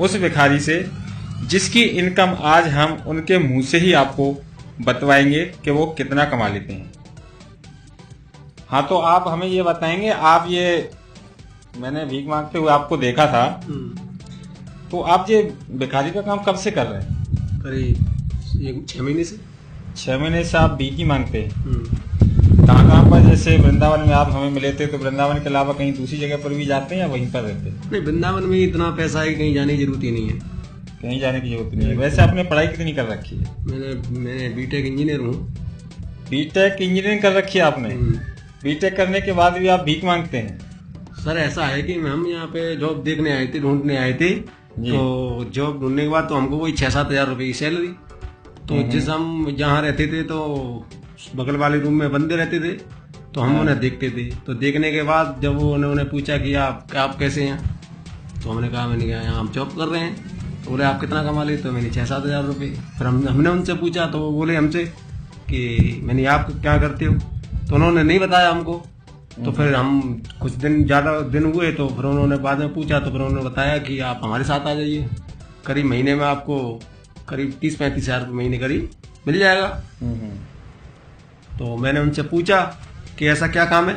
उस भिखारी से जिसकी इनकम आज हम उनके मुंह से ही आपको बतवाएंगे कि वो कितना कमा लेते हैं। हाँ, तो आप हमें ये बताएंगे, आप ये मैंने भीख मांगते हुए आपको देखा था, तो आप ये भिखारी का काम कब से कर रहे हैं? करीब 6 महीने से। 6 महीने से आप भीख ही मांगते हैं। कहाँ पर? जैसे वृंदावन में आप हमें मिले थे, तो वृंदावन के अलावा कहीं दूसरी जगह पर भी जाते हैं या वहीं पर रहते हैं? नहीं, वृंदावन में इतना पैसा है कि कहीं जाने की जरूरत ही नहीं है। कहीं जाने की जरूरत नहीं है। वैसे आपने पढ़ाई कितनी कर रखी है? मैंने बीटेक इंजीनियर हूँ। बीटेक इंजीनियरिंग कर रखी है आपने? बीटेक करने के बाद भी आप भीख मांगते हैं? सर ऐसा है कि हम यहाँ पे जॉब देखने आए थे, ढूंढने आए थे, तो जॉब ढूंढने के बाद तो हमको वही 6-7 हजार रुपए की सैलरी। तो जिस हम जहाँ रहते थे तो बगल वाले रूम में बंदे रहते थे, तो हम उन्हें देखते थे। तो देखने के बाद जब वो उन्होंने पूछा कि आप कैसे हैं, तो हमने कहा यहाँ हम जॉब कर रहे हैं। तो बोले आप कितना कमा लेते? तो मैंने 6-7 हजार रुपये। फिर हमने उनसे पूछा तो वो बोले हमसे कि मैंने आप क्या करते हो, तो उन्होंने नहीं बताया हमको। तो फिर हम कुछ दिन ज़्यादा दिन हुए तो फिर उन्होंने बाद में पूछा, तो फिर उन्होंने बताया कि आप हमारे साथ आ जाइए, करीब महीने में आपको करीब 30-35 हजार महीने करीब मिल जाएगा। तो मैंने उनसे पूछा कि ऐसा क्या काम है,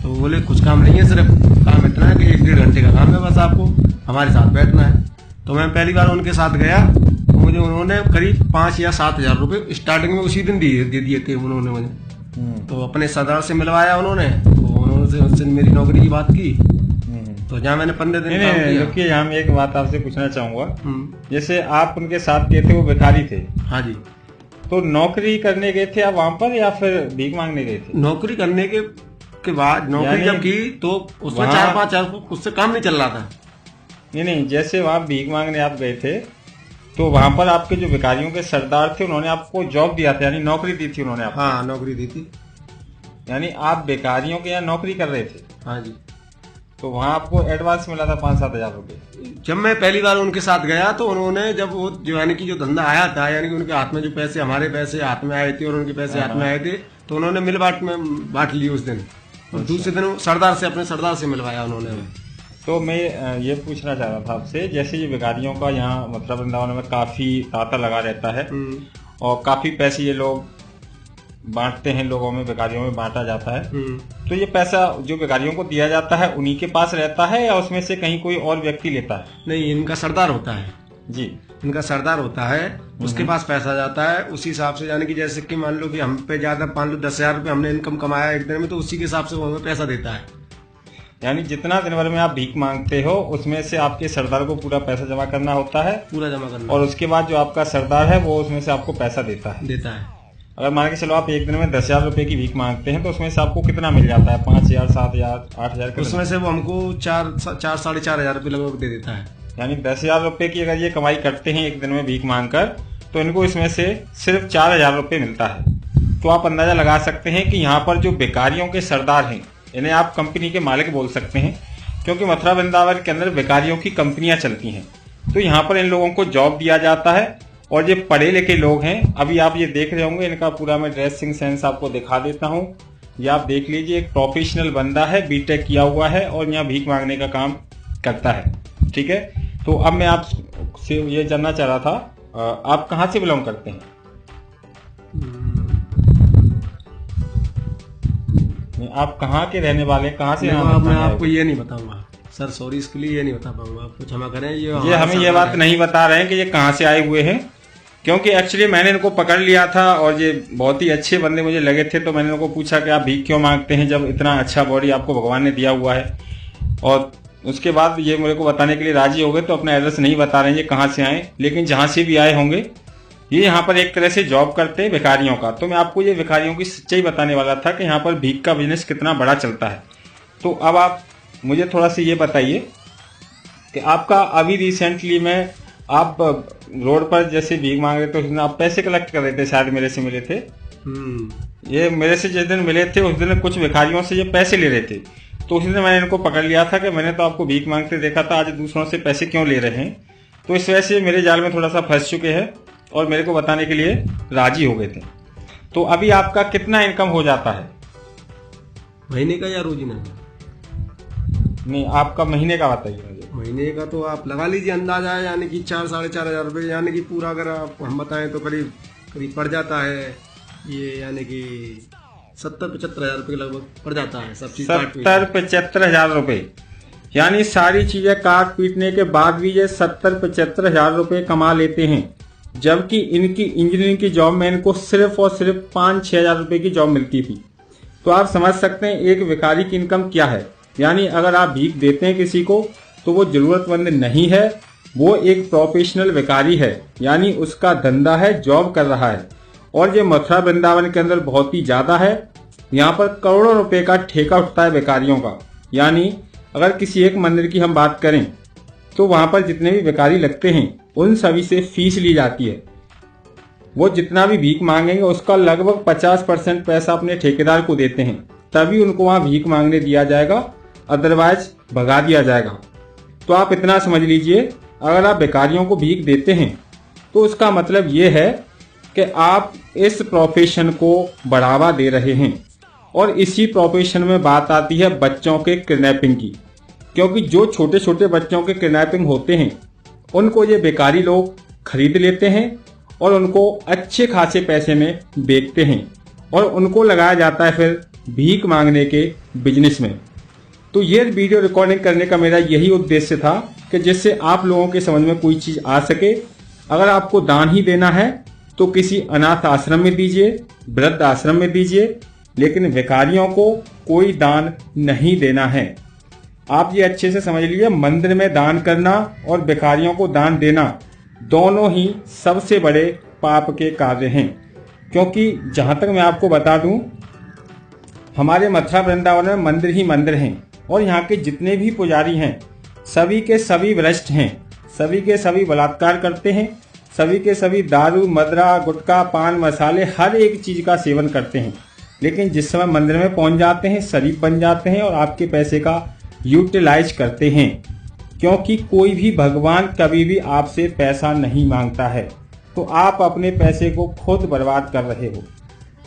तो बोले कुछ काम नहीं है, सिर्फ काम इतना है कि 1-1.5 घंटे का काम है, बस आपको हमारे साथ बैठना है। तो मैं पहली बार उनके साथ गया तो मुझे उन्होंने करीब 5 या 7 हजार रुपये स्टार्टिंग में उसी दिन दे दिए थे उन्होंने मुझे। तो अपने सरदार से मिलवाया उन्होंने, तो उन्होंने उससे मेरी नौकरी की बात की। तो जहाँ मैंने 15 दिन काम किया। देखिए, यहाँ मैं एक बात आपसे पूछना चाहूंगा, जैसे आप उनके साथ गए थे, वो भिखारी थे। हाँ जी। तो नौकरी करने गए थे आप वहां पर या फिर भीख मांगने गए थे? नौकरी करने के बाद नौकरी जब की तो उसमें 4-5 हजार उससे काम नहीं चल रहा था। नहीं, जैसे वहां भीख मांगने आप गए थे तो वहां पर आपके जो भिखारियों के सरदार थे उन्होंने आपको जॉब दिया था, यानी नौकरी दी थी उन्होंने आपको? हाँ, नौकरी दी थी। यानी आप भिखारियों के यहाँ नौकरी कर रहे थे? हाँ जी। तो वहां आपको एडवांस मिला था 5-7 हजार रुपए? जब मैं पहली बार उनके साथ गया तो उन्होंने जब वो यानी कि जो धंधा आया था, यानी कि उनके हाथ में जो पैसे, हमारे पैसे हाथ में आए थे और उनके पैसे हाथ में आए थे, तो उन्होंने मिल बांट लिए उस दिन। और दूसरे दिन अपने सरदार से मिलवाया उन्होंने। तो मैं ये पूछना चाह रहा था आपसे, जैसे ये भिखारियों का यहाँ मथुरा वृंदावन में काफी तांता लगा रहता है और काफी पैसे ये लोग बांटते हैं, लोगों में, भिखारियों में बांटा जाता है। तो ये पैसा जो भिखारियों को दिया जाता है उन्हीं के पास रहता है या उसमें से कहीं कोई और व्यक्ति लेता है? नहीं, इनका सरदार होता है जी। इनका सरदार होता है, उसके पास पैसा जाता है उसी हिसाब से। यानी कि जैसे कि मान लो कि हम पे ज्यादा 10 हजार रुपये हमने इनकम कमाया एक दिन में, तो उसी के हिसाब से वो हमें पैसा देता है। यानी जितना दिन भर में आप भीख मांगते हो उसमें से आपके सरदार को पूरा पैसा जमा करना होता है, पूरा जमा करना, और उसके बाद जो आपका सरदार है वो उसमें से आपको पैसा देता है। अगर मान के चलो आप एक दिन में 10 हजार रुपए की भीख मांगते हैं तो उसमें से आपको कितना मिल जाता है? 5 हजार, 7 हजार, 8 हजार? उसमें से वो हमको 4-4.5 हजार रुपये लगभग दे देता है। यानी 10 हजार रुपए की अगर ये कमाई करते हैं एक दिन में भीख मांग कर, तो इनको इसमें से सिर्फ 4 हजार रुपये मिलता है। तो आप अंदाजा लगा सकते हैं कि यहाँ पर जो भिखारियों के सरदार हैं, इन्हें आप कंपनी के मालिक बोल सकते हैं, क्योंकि मथुरा वृंदावन के अंदर भिखारियों की कंपनियां चलती हैं। तो यहाँ पर इन लोगों को जॉब दिया जाता है और ये पढ़े लिखे लोग हैं। अभी आप ये देख रहे होंगे, इनका पूरा मैं ड्रेसिंग सेंस आपको दिखा देता हूँ। ये आप देख लीजिए, एक प्रोफेशनल बंदा है, बीटेक किया हुआ है और यहाँ भीख मांगने का काम करता है। ठीक है, तो अब मैं आपसे ये जानना चाह रहा था, आप कहाँ से बिलोंग करते हैं? आप कहाँ के रहने वाले, कहाँ से? मैं आपको ये नहीं बताऊंगा सर, सॉरी, इसके लिए ये नहीं बता पाऊंगा, आपको क्षमा करें। ये हमें ये बात नहीं बता रहे हैं कि ये कहाँ से आए हुए हैं, क्योंकि एक्चुअली मैंने इनको पकड़ लिया था और ये बहुत ही अच्छे बंदे मुझे लगे थे। तो मैंने इनको पूछा कि आप भीख क्यों मांगते हैं जब इतना अच्छा बॉडी आपको भगवान ने दिया हुआ है। और उसके बाद ये मेरे को बताने के लिए राजी हो गए। तो अपना एड्रेस नहीं बता रहे हैं ये कहाँ से आए, लेकिन जहाँ से भी आए होंगे ये यहाँ पर एक तरह से जॉब करते हैं भिखारियों का। तो मैं आपको ये भिखारियों की सच्चाई बताने वाला था कि यहाँ पर भीख का बिजनेस कितना बड़ा चलता है। तो अब आप मुझे थोड़ा सा ये बताइए कि आपका अभी रिसेंटली में आप रोड पर जैसे भीख मांग रहे थे, उस दिन आप पैसे कलेक्ट कर रहे थे, शायद मेरे से मिले थे। ये मेरे से जिस दिन मिले थे उस दिन कुछ भिखारियों से ये पैसे ले रहे थे। तो उसी दिन मैंने इनको पकड़ लिया था कि मैंने तो आपको भीख मांगते देखा था, आज दूसरों से पैसे क्यों ले रहे हैं। तो इस वजह से मेरे जाल में थोड़ा सा फंस चुके हैं और मेरे को बताने के लिए राजी हो गए थे। तो अभी आपका कितना इनकम हो जाता है? महीने का या रोजीना? नहीं, आपका महीने का बताइए मुझे। महीने का तो आप लगा लीजिए अंदाजा है, यानी कि 4-4,500 रुपये, यानी कि पूरा अगर आप हम बताएं तो करीब करीब पड़ जाता है ये, यानी कि 70-75 हजार रुपये के लगभग पड़ जाता है सब चीज काट पीट। 70-75 हजार रुपए, यानी सारी चीजें काट पीटने के बाद भी ये 70-75 हजार रुपए कमा लेते हैं, जबकि इनकी इंजीनियरिंग की जॉब में इनको सिर्फ और सिर्फ 5-6 हजार रुपए की जॉब मिलती थी। तो आप समझ सकते हैं एक भिखारी की इनकम क्या है। यानी अगर आप भीख देते हैं किसी को तो वो जरूरतमंद नहीं है, वो एक प्रोफेशनल भिखारी है, यानी उसका धंधा है, जॉब कर रहा है। और ये मथुरा वृंदावन के अंदर बहुत ही ज्यादा है। यहाँ पर करोड़ों रुपए का ठेका उठता है भिखारियों का। यानी अगर किसी एक मंदिर की हम बात करें तो वहां पर जितने भी भिखारी लगते हैं उन सभी से फीस ली जाती है। वो जितना भी भीख मांगेंगे उसका लगभग 50% पैसा अपने ठेकेदार को देते हैं, तभी उनको वहां भीख मांगने दिया जाएगा, अदरवाइज भगा दिया जाएगा। तो आप इतना समझ लीजिए, अगर आप भिखारियों को भीख देते हैं तो उसका मतलब ये है कि आप इस प्रोफेशन को बढ़ावा दे रहे हैं। और इसी प्रोफेशन में बात आती है बच्चों के किडनैपिंग की, क्योंकि जो छोटे छोटे बच्चों के किडनैपिंग होते हैं उनको ये बेकारी लोग खरीद लेते हैं और उनको अच्छे खासे पैसे में बेचते हैं और उनको लगाया जाता है फिर भीख मांगने के बिजनेस में। तो ये वीडियो रिकॉर्डिंग करने का मेरा यही उद्देश्य था कि जिससे आप लोगों के समझ में कोई चीज आ सके। अगर आपको दान ही देना है तो किसी अनाथ आश्रम में दीजिए, वृद्ध आश्रम में दीजिए, लेकिन भिखारियों को कोई दान नहीं देना है। आप ये अच्छे से समझ लीजिए, मंदिर में दान करना और भिखारियों को दान देना दोनों ही सबसे बड़े पाप के कार्य हैं। क्योंकि जहां तक मैं आपको बता दूं, हमारे मथुरा वृंदावन में मंदिर ही मंदिर हैं और यहाँ के जितने भी पुजारी हैं सभी के सभी भ्रष्ट हैं, सभी के सभी बलात्कार करते हैं, सभी के सभी दारू, मदरा, गुटखा, पान मसाले हर एक चीज का सेवन करते हैं। लेकिन जिस समय मंदिर में पहुंच जाते हैं शरीफ बन जाते हैं और आपके पैसे का यूटिलाइज करते हैं, क्योंकि कोई भी भगवान कभी भी आपसे पैसा नहीं मांगता है। तो आप अपने पैसे को खुद बर्बाद कर रहे हो।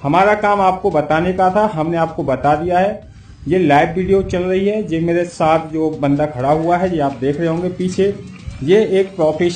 हमारा काम आपको बताने का था, हमने आपको बता दिया है। ये लाइव वीडियो चल रही है, ये मेरे साथ जो बंदा खड़ा हुआ है ये आप देख रहे होंगे पीछे, ये एक प्रोफेशनल